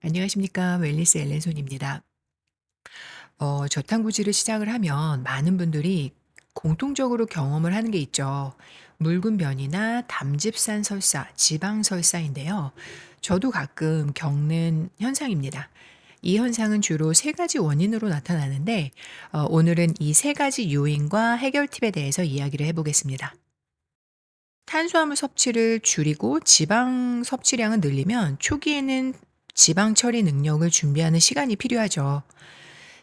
안녕하십니까. 웰니스 엘렌손입니다. 저탄고지를 시작을 하면 많은 분들이 공통적으로 경험을 하는 게 있죠. 묽은 변이나 담즙산 설사, 지방 설사인데요. 저도 가끔 겪는 현상입니다. 이 현상은 주로 세 가지 원인으로 나타나는데, 오늘은 이 세 가지 요인과 해결 팁에 대해서 이야기를 해보겠습니다. 탄수화물 섭취를 줄이고 지방 섭취량을 늘리면 초기에는 지방 처리 능력을 준비하는 시간이 필요하죠.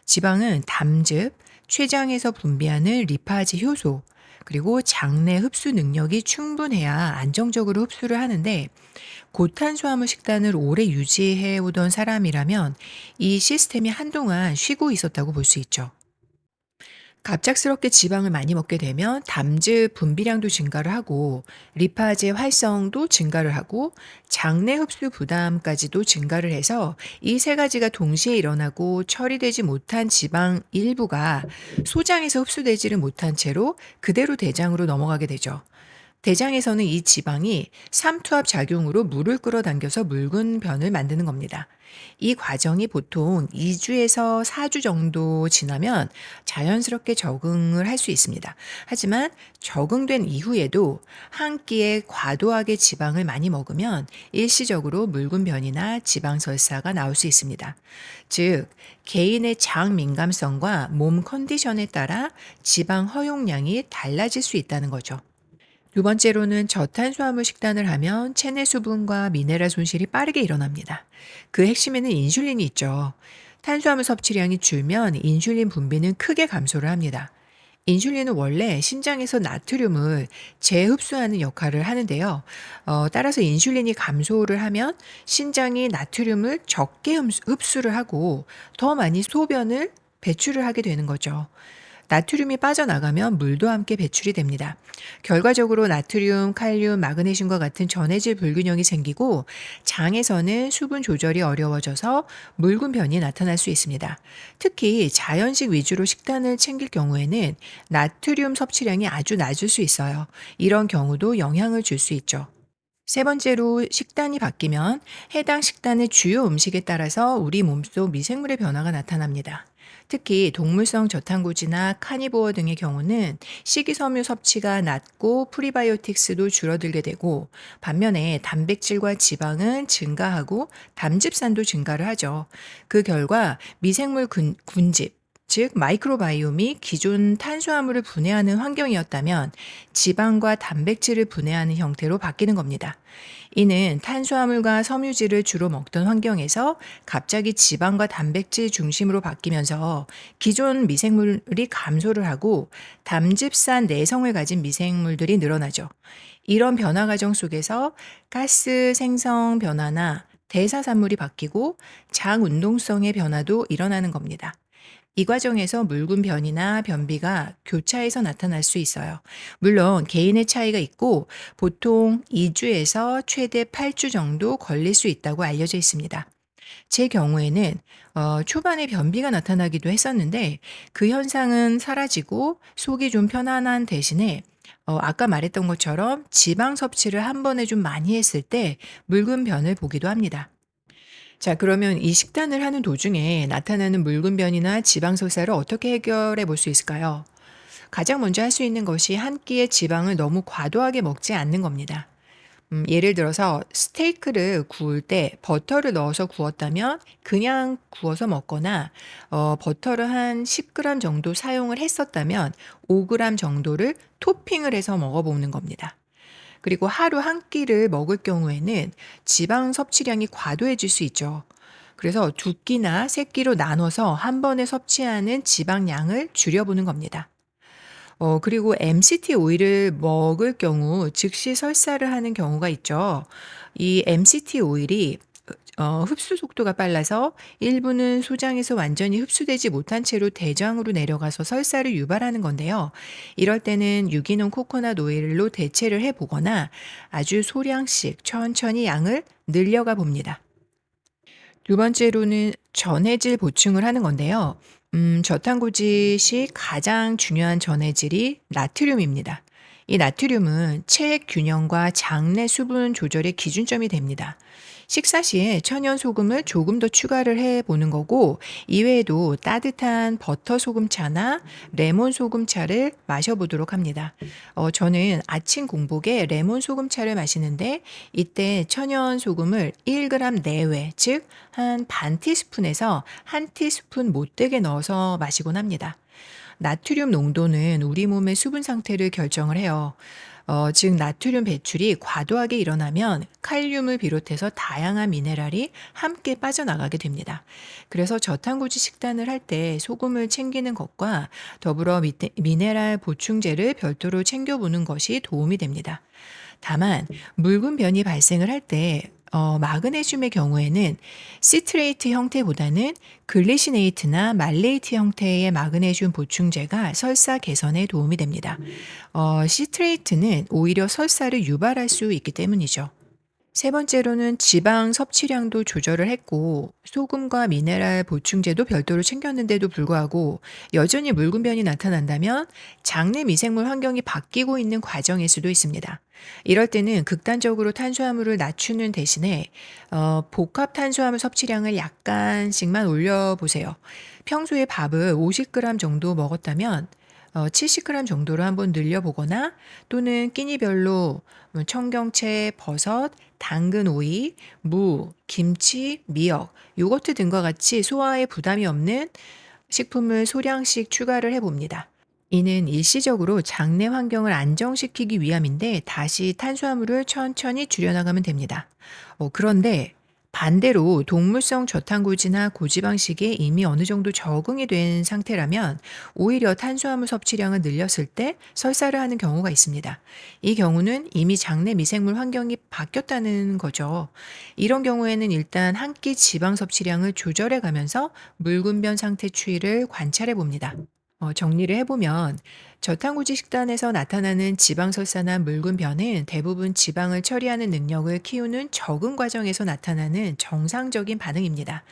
지방은 담즙, 췌장에서 분비하는 리파지 효소, 그리고 장내 흡수 능력이 충분해야 안정적으로 흡수를 하는데, 고탄수화물 식단을 오래 유지해 오던 사람이라면 이 시스템이 한동안 쉬고 있었다고 볼 수 있죠. 갑작스럽게 지방을 많이 먹게 되면 담즙 분비량도 증가를 하고 리파제 활성도 증가를 하고 장내 흡수 부담까지도 증가를 해서 이 세 가지가 동시에 일어나고 처리되지 못한 지방 일부가 소장에서 흡수되지를 못한 채로 그대로 대장으로 넘어가게 되죠. 대장에서는 이 지방이 삼투압 작용으로 물을 끌어당겨서 묽은 변을 만드는 겁니다. 이 과정이 보통 2주에서 4주 정도 지나면 자연스럽게 적응을 할 수 있습니다. 하지만 적응된 이후에도 한 끼에 과도하게 지방을 많이 먹으면 일시적으로 묽은 변이나 지방설사가 나올 수 있습니다. 즉, 개인의 장 민감성과 몸 컨디션에 따라 지방 허용량이 달라질 수 있다는 거죠. 두 번째로는 저탄수화물 식단을 하면 체내 수분과 미네랄 손실이 빠르게 일어납니다. 그 핵심에는 인슐린이 있죠. 탄수화물 섭취량이 줄면 인슐린 분비는 크게 감소를 합니다. 인슐린은 원래 신장에서 나트륨을 재흡수하는 역할을 하는데요. 따라서 인슐린이 감소를 하면 신장이 나트륨을 적게 흡수를 하고 더 많이 소변을 배출을 하게 되는 거죠. 나트륨이 빠져나가면 물도 함께 배출이 됩니다. 결과적으로 나트륨, 칼륨, 마그네슘과 같은 전해질 불균형이 생기고 장에서는 수분 조절이 어려워져서 묽은 변이 나타날 수 있습니다. 특히 자연식 위주로 식단을 챙길 경우에는 나트륨 섭취량이 아주 낮을 수 있어요. 이런 경우도 영향을 줄 수 있죠. 세 번째로 식단이 바뀌면 해당 식단의 주요 음식에 따라서 우리 몸속 미생물의 변화가 나타납니다. 특히 동물성 저탄고지나 카니보어 등의 경우는 식이섬유 섭취가 낮고 프리바이오틱스도 줄어들게 되고 반면에 단백질과 지방은 증가하고 담즙산도 증가를 하죠. 그 결과 미생물 군집, 즉 마이크로바이옴이 기존 탄수화물을 분해하는 환경이었다면 지방과 단백질을 분해하는 형태로 바뀌는 겁니다. 이는 탄수화물과 섬유질을 주로 먹던 환경에서 갑자기 지방과 단백질 중심으로 바뀌면서 기존 미생물이 감소를 하고 담즙산 내성을 가진 미생물들이 늘어나죠. 이런 변화 과정 속에서 가스 생성 변화나 대사산물이 바뀌고 장 운동성의 변화도 일어나는 겁니다. 이 과정에서 묽은 변이나 변비가 교차해서 나타날 수 있어요. 물론 개인의 차이가 있고 보통 2주에서 최대 8주 정도 걸릴 수 있다고 알려져 있습니다. 제 경우에는 초반에 변비가 나타나기도 했었는데 그 현상은 사라지고 속이 좀 편안한 대신에 아까 말했던 것처럼 지방 섭취를 한 번에 좀 많이 했을 때 묽은 변을 보기도 합니다. 자, 그러면 이 식단을 하는 도중에 나타나는 묽은 변이나 지방 섭사를 어떻게 해결해 볼 수 있을까요? 가장 먼저 할 수 있는 것이 한 끼에 지방을 너무 과도하게 먹지 않는 겁니다. 예를 들어서 스테이크를 구울 때 버터를 넣어서 구웠다면 그냥 구워서 먹거나 버터를 한 10g 정도 사용을 했었다면 5g 정도를 토핑을 해서 먹어보는 겁니다. 그리고 하루 한 끼를 먹을 경우에는 지방 섭취량이 과도해질 수 있죠. 그래서 두 끼나 세 끼로 나눠서 한 번에 섭취하는 지방량을 줄여보는 겁니다. 그리고 MCT 오일을 먹을 경우 즉시 설사를 하는 경우가 있죠. 이 MCT 오일이 흡수 속도가 빨라서 일부는 소장에서 완전히 흡수되지 못한 채로 대장으로 내려가서 설사를 유발하는 건데요. 이럴 때는 유기농 코코넛 오일로 대체를 해 보거나 아주 소량씩 천천히 양을 늘려가 봅니다. 두 번째로는 전해질 보충을 하는 건데요. 저탄고지 시 가장 중요한 전해질이 나트륨입니다. 이 나트륨은 체액 균형과 장내 수분 조절의 기준점이 됩니다. 식사 시에 천연 소금을 조금 더 추가를 해 보는 거고, 이외에도 따뜻한 버터 소금차나 레몬 소금차를 마셔보도록 합니다. 저는 아침 공복에 레몬 소금차를 마시는데, 이때 천연 소금을 1g 내외, 즉 한 반 티스푼에서 한 티스푼 못되게 넣어서 마시곤 합니다. 나트륨 농도는 우리 몸의 수분 상태를 결정을 해요. 즉 나트륨 배출이 과도하게 일어나면 칼륨을 비롯해서 다양한 미네랄이 함께 빠져나가게 됩니다. 그래서 저탄고지 식단을 할 때 소금을 챙기는 것과 더불어 미네랄 보충제를 별도로 챙겨보는 것이 도움이 됩니다. 다만 묽은 변이 발생을 할 때 마그네슘의 경우에는 시트레이트 형태보다는 글리시네이트나 말레이트 형태의 마그네슘 보충제가 설사 개선에 도움이 됩니다. 시트레이트는 오히려 설사를 유발할 수 있기 때문이죠. 세 번째로는 지방 섭취량도 조절을 했고, 소금과 미네랄 보충제도 별도로 챙겼는데도 불구하고 여전히 묽은 변이 나타난다면 장내 미생물 환경이 바뀌고 있는 과정일 수도 있습니다. 이럴 때는 극단적으로 탄수화물을 낮추는 대신에 복합 탄수화물 섭취량을 약간씩만 올려보세요. 평소에 밥을 50g 정도 먹었다면 70g 정도로 한번 늘려보거나, 또는 끼니별로 청경채, 버섯, 당근 오이, 무, 김치, 미역, 요거트 등과 같이 소화에 부담이 없는 식품을 소량씩 추가를 해봅니다. 이는 일시적으로 장내 환경을 안정시키기 위함인데, 다시 탄수화물을 천천히 줄여나가면 됩니다. 그런데 반대로 동물성 저탄고지나 고지방식에 이미 어느 정도 적응이 된 상태라면 오히려 탄수화물 섭취량을 늘렸을 때 설사를 하는 경우가 있습니다. 이 경우는 이미 장내 미생물 환경이 바뀌었다는 거죠. 이런 경우에는 일단 한 끼 지방 섭취량을 조절해 가면서 묽은 변 상태 추이를 관찰해 봅니다. 정리를 해보면 저탄고지 식단에서 나타나는 지방설사나 묽은 변은 대부분 지방을 처리하는 능력을 키우는 적응 과정에서 나타나는 정상적인 반응입니다.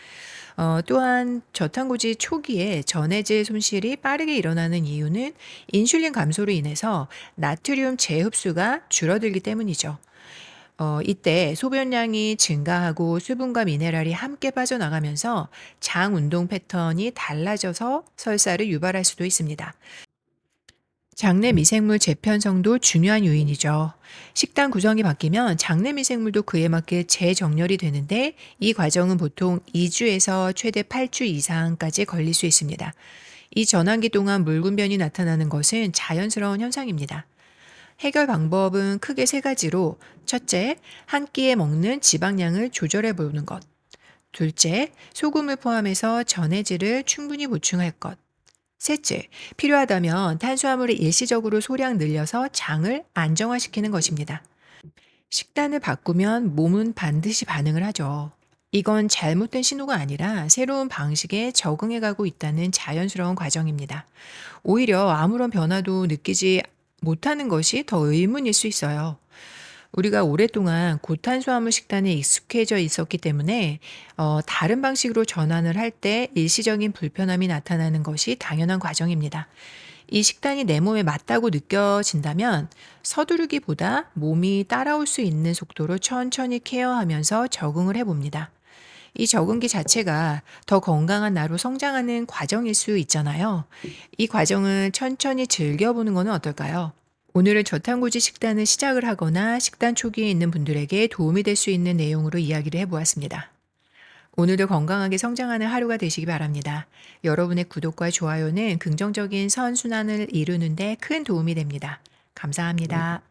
또한 저탄고지 초기에 전해질 손실이 빠르게 일어나는 이유는 인슐린 감소로 인해서 나트륨 재흡수가 줄어들기 때문이죠. 이때 소변량이 증가하고 수분과 미네랄이 함께 빠져나가면서 장 운동 패턴이 달라져서 설사를 유발할 수도 있습니다. 장내 미생물 재편성도 중요한 요인이죠. 식단 구성이 바뀌면 장내 미생물도 그에 맞게 재정렬이 되는데, 이 과정은 보통 2주에서 최대 8주 이상까지 걸릴 수 있습니다. 이 전환기 동안 묽은 변이 나타나는 것은 자연스러운 현상입니다. 해결 방법은 크게 세 가지로: 첫째, 한 끼에 먹는 지방량을 조절해 보는 것. 둘째, 소금을 포함해서 전해질을 충분히 보충할 것. 셋째, 필요하다면 탄수화물을 일시적으로 소량 늘려서 장을 안정화시키는 것입니다. 식단을 바꾸면 몸은 반드시 반응을 하죠. 이건 잘못된 신호가 아니라 새로운 방식에 적응해 가고 있다는 자연스러운 과정입니다. 오히려 아무런 변화도 느끼지 못하는 것이 더 의문일 수 있어요. 우리가 오랫동안 고탄수화물 식단에 익숙해져 있었기 때문에 다른 방식으로 전환을 할 때 일시적인 불편함이 나타나는 것이 당연한 과정입니다. 이 식단이 내 몸에 맞다고 느껴진다면 서두르기보다 몸이 따라올 수 있는 속도로 천천히 케어하면서 적응을 해봅니다. 이 적응기 자체가 더 건강한 나로 성장하는 과정일 수 있잖아요. 이 과정을 천천히 즐겨보는 것은 어떨까요? 오늘은 저탄고지 식단을 시작을 하거나 식단 초기에 있는 분들에게 도움이 될 수 있는 내용으로 이야기를 해보았습니다. 오늘도 건강하게 성장하는 하루가 되시기 바랍니다. 여러분의 구독과 좋아요는 긍정적인 선순환을 이루는데 큰 도움이 됩니다. 감사합니다.